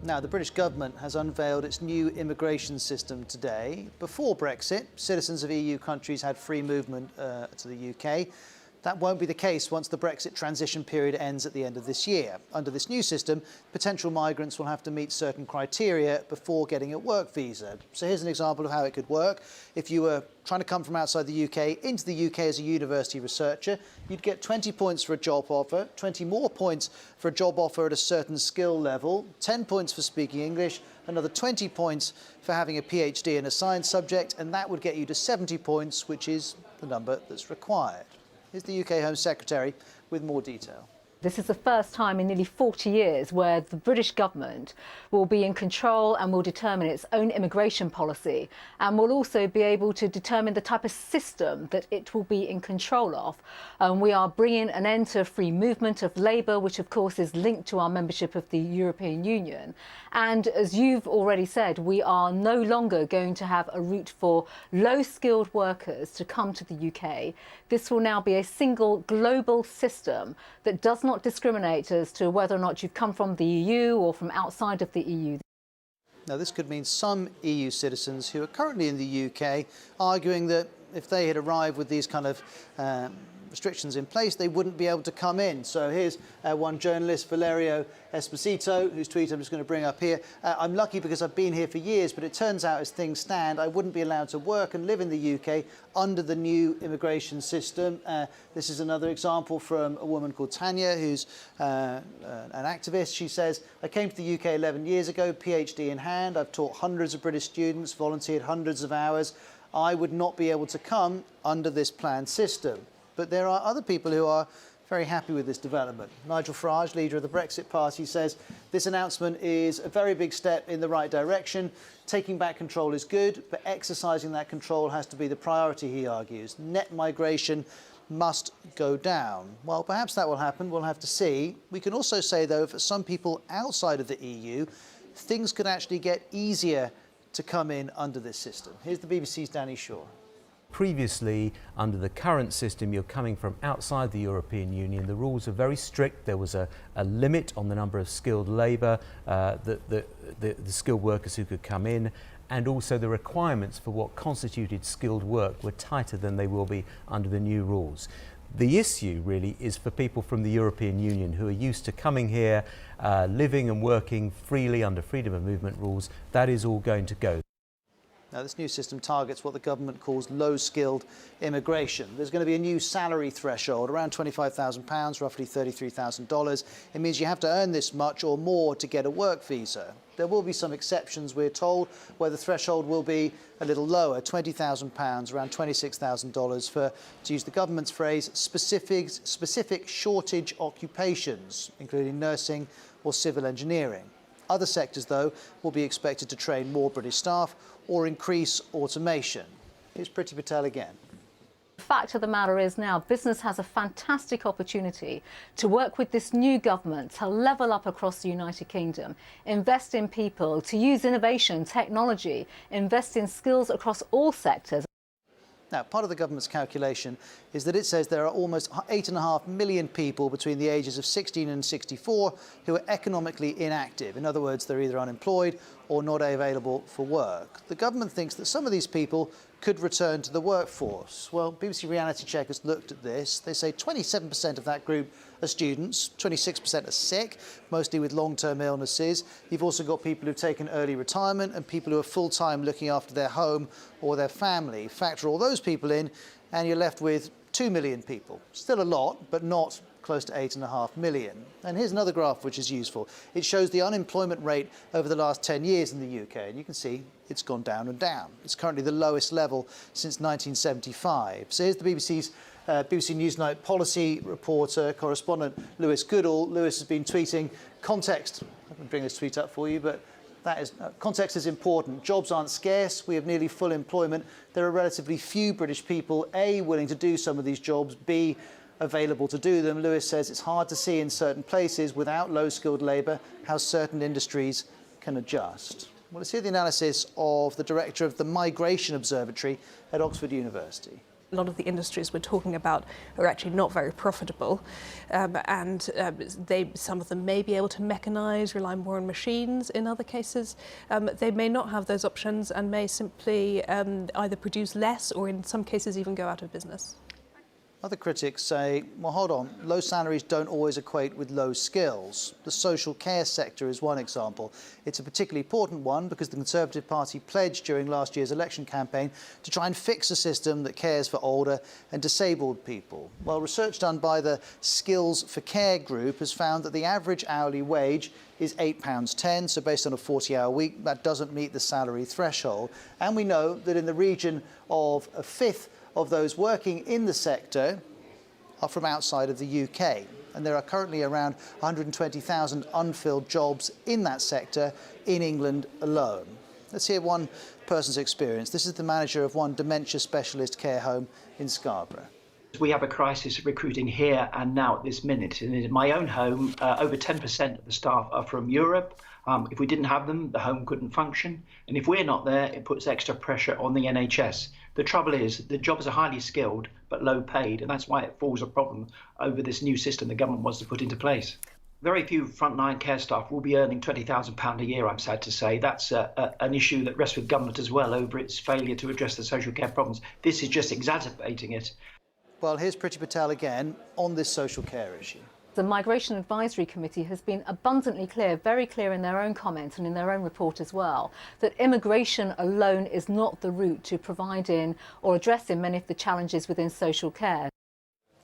Now, the British government has unveiled its new immigration system today. Before Brexit, citizens of EU countries had free movement to the UK. That won't be the case once the Brexit transition period ends at the end of this year. Under this new system, potential migrants will have to meet certain criteria before getting a work visa. So here's an example of how it could work. If you were trying to come from outside the UK into the UK as a university researcher, you'd get 20 points for a job offer, 20 more points for a job offer at a certain skill level, 10 points for speaking English, another 20 points for having a PhD in a science subject, and that would get you to 70 points, which is the number that's required. Here's the UK Home Secretary with more detail. This is the first time in nearly 40 years where the British government will be in control and will determine its own immigration policy, and will also be able to determine the type of system that it will be in control of. We are bringing an end to free movement of labour, which of course is linked to our membership of the European Union. And as you've already said, we are no longer going to have a route for low-skilled workers to come to the UK. This will now be a single global system that does not discriminate as to whether or not you've come from the EU or from outside of the EU. Now, this could mean some EU citizens who are currently in the UK arguing that if they had arrived with these kind of restrictions in place, they wouldn't be able to come in. So here's one journalist, Valerio Esposito, whose tweet I'm just going to bring up here. I'm lucky because I've been here for years, but it turns out as things stand, I wouldn't be allowed to work and live in the UK under the new immigration system. This is another example from a woman called Tanya, who's an activist. She says, I came to the UK 11 years ago, PhD in hand. I've taught hundreds of British students, volunteered hundreds of hours. I would not be able to come under this planned system. But there are other people who are very happy with this development. Nigel Farage, leader of the Brexit Party, says this announcement is a very big step in the right direction. Taking back control is good, but exercising that control has to be the priority, he argues. Net migration must go down. Well, perhaps that will happen. We'll have to see. We can also say, though, for some people outside of the EU, things could actually get easier to come in under this system. Here's the BBC's Danny Shaw. Previously, under the current system, you're coming from outside the European Union. The rules are very strict. There was a limit on the number of skilled labour, the skilled workers who could come in, and also the requirements for what constituted skilled work were tighter than they will be under the new rules. The issue really is for people from the European Union who are used to coming here, living and working freely under freedom of movement rules. That is all going to go. Now, this new system targets what the government calls low-skilled immigration. There's going to be a new salary threshold, around £25,000, roughly $33,000. It means you have to earn this much or more to get a work visa. There will be some exceptions, we're told, where the threshold will be a little lower, £20,000, around $26,000 for, to use the government's phrase, specific shortage occupations, including nursing or civil engineering. Other sectors, though, will be expected to train more British staff or increase automation. Here's Priti Patel again. The fact of the matter is now business has a fantastic opportunity to work with this new government to level up across the United Kingdom, invest in people, to use innovation, technology, invest in skills across all sectors. Now, part of the government's calculation is that it says there are almost 8.5 million people between the ages of 16 and 64 who are economically inactive. In other words, they're either unemployed or not available for work. The government thinks that some of these people could return to the workforce. Well, BBC Reality Check has looked at this. They say 27% of that group are students, 26% are sick, mostly with long-term illnesses. You've also got people who've taken early retirement and people who are full-time looking after their home or their family. Factor all those people in and you're left with 2 million people. Still a lot, but not close to 8.5 million. And here's another graph which is useful. It shows the unemployment rate over the last 10 years in the UK, and you can see it's gone down and down. It's currently the lowest level since 1975. So here's the BBC Newsnight policy reporter, correspondent Lewis Goodall. Lewis has been tweeting context. I can bring this tweet up for you, but that is, context is important. Jobs aren't scarce. We have nearly full employment. There are relatively few British people, A, willing to do some of these jobs, B, available to do them. Lewis says it's hard to see in certain places without low-skilled labour how certain industries can adjust. Well, let's hear the analysis of the director of the Migration Observatory at Oxford University. A lot of the industries we're talking about are actually not very profitable, some of them may be able to mechanise, rely more on machines. In other cases, they may not have those options and may simply either produce less or in some cases even go out of business. Other critics say, well, hold on, low salaries don't always equate with low skills. The social care sector is one example. It's a particularly important one because the Conservative Party pledged during last year's election campaign to try and fix a system that cares for older and disabled people. Well, research done by the Skills for Care group has found that the average hourly wage is £8.10, so based on a 40-hour week, that doesn't meet the salary threshold. And we know that in the region of a fifth of those working in the sector are from outside of the UK. And there are currently around 120,000 unfilled jobs in that sector in England alone. Let's hear one person's experience. This is the manager of one dementia specialist care home in Scarborough. We have a crisis recruiting here and now at this minute. And in my own home, over 10% of the staff are from Europe. If we didn't have them, the home couldn't function. And if we're not there, it puts extra pressure on the NHS. The trouble is, the jobs are highly skilled but low paid, and that's why it falls a problem over this new system the government wants to put into place. Very few frontline care staff will be earning £20,000 a year, I'm sad to say. That's an issue that rests with government as well over its failure to address the social care problems. This is just exacerbating it. Well, here's Priti Patel again on this social care issue. The Migration Advisory Committee has been abundantly clear, very clear in their own comments and in their own report as well, that immigration alone is not the route to providing or addressing many of the challenges within social care.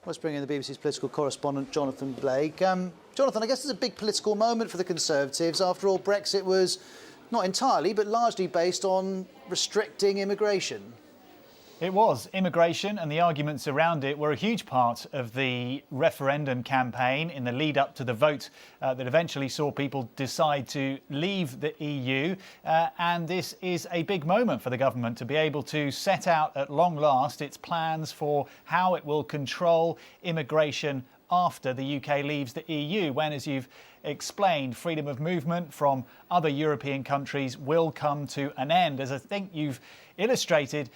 Let's bring in the BBC's political correspondent, Jonathan Blake. Jonathan, I guess it's a big political moment for the Conservatives. After all, Brexit was not entirely, but largely based on restricting immigration. It was. Immigration and the arguments around it were a huge part of the referendum campaign in the lead up to the vote that eventually saw people decide to leave the EU. And this is a big moment for the government to be able to set out at long last its plans for how it will control immigration after the UK leaves the EU, when, as you've explained, freedom of movement from other European countries will come to an end. As I think you've illustrated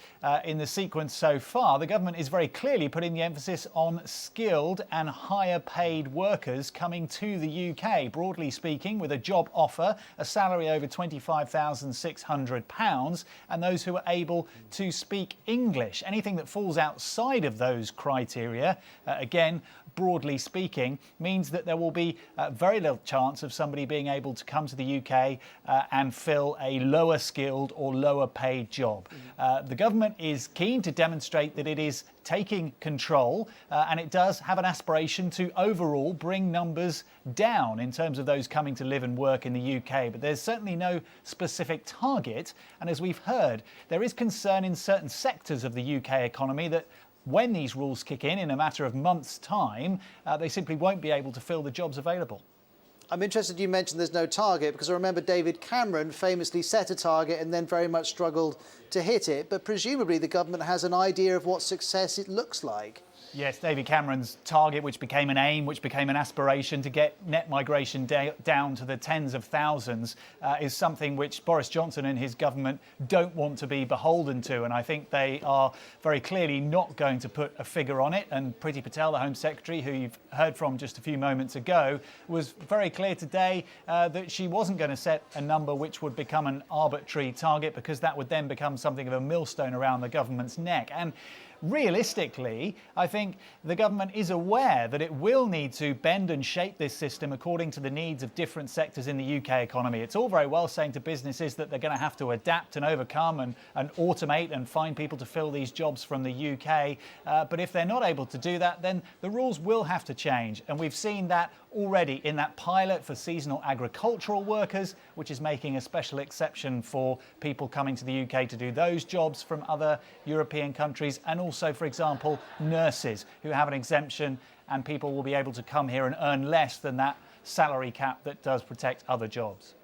in the sequence so far, the government is very clearly putting the emphasis on skilled and higher paid workers coming to the UK, broadly speaking, with a job offer, a salary over £25,600, and those who are able to speak English. Anything that falls outside of those criteria, again, broadly speaking, means that there will be very little chance of somebody being able to come to the UK and fill a lower skilled or lower paid job. The government is keen to demonstrate that it is taking control and it does have an aspiration to overall bring numbers down in terms of those coming to live and work in the UK. But there's certainly no specific target. And as we've heard, there is concern in certain sectors of the UK economy that when these rules kick in a matter of months' time, they simply won't be able to fill the jobs available. I'm interested you mentioned there's no target, because I remember David Cameron famously set a target and then very much struggled to hit it. But presumably the government has an idea of what success it looks like. Yes, David Cameron's target, which became an aim, which became an aspiration to get net migration down to the tens of thousands, is something which Boris Johnson and his government don't want to be beholden to. And I think they are very clearly not going to put a figure on it. And Priti Patel, the Home Secretary, who you've heard from just a few moments ago, was very clear today that she wasn't going to set a number which would become an arbitrary target, because that would then become something of a millstone around the government's neck. And realistically, I think the government is aware that it will need to bend and shape this system according to the needs of different sectors in the UK economy. It's all very well saying to businesses that they're going to have to adapt and overcome and automate and find people to fill these jobs from the UK. But if they're not able to do that, then the rules will have to change. And we've seen that already in that pilot for seasonal agricultural workers, which is making a special exception for people coming to the UK to do those jobs from other European countries, and also, for example, nurses who have an exemption, and people will be able to come here and earn less than that salary cap that does protect other jobs.